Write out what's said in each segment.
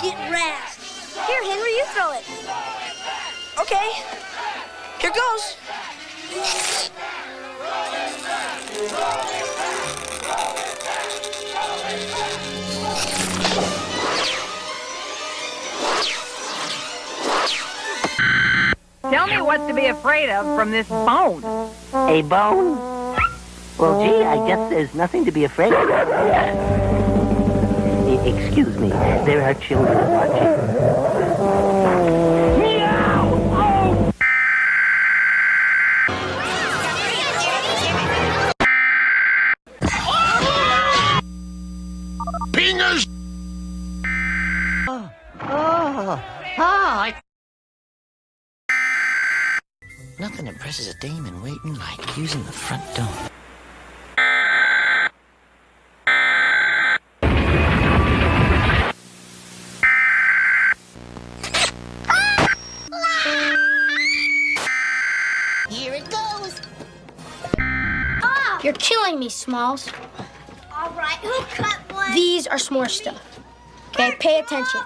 get razzed. Here, Henry, you throw it. Okay. Here goes. Tell me what to be afraid of from this bone. A bone? Well, gee, I guess there's nothing to be afraid of. Excuse me, there are children watching. Meow! Oh! Pingers! Nothing impresses a dame in waiting like using the front door. Here it goes. Ah! You're killing me, Smalls. All right, who cut one? These are s'more stuff. Okay, pay attention.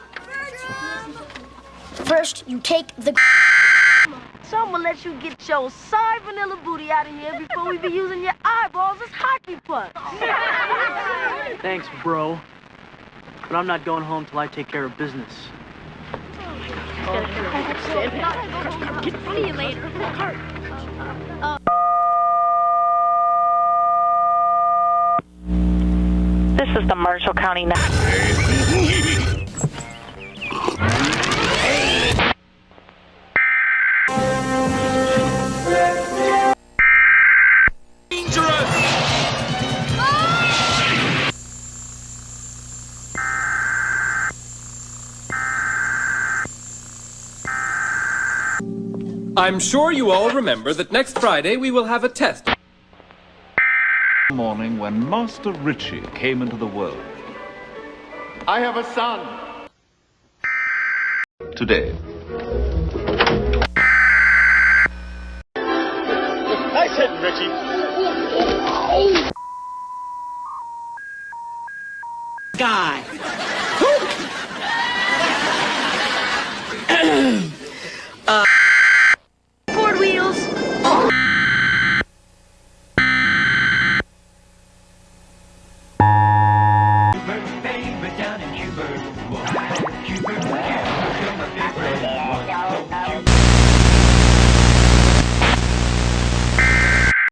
First, you take the... Someone let you get your sorry vanilla booty out of here before we be using your eyeballs as hockey pucks. Thanks, bro. But I'm not going home till I take care of business. See you later. This is the Marshall County. I'm sure you all remember that next Friday we will have a test. Morning when Master Ritchie came into the world. I have a son. Today. Nice hitting, Richie. Guy.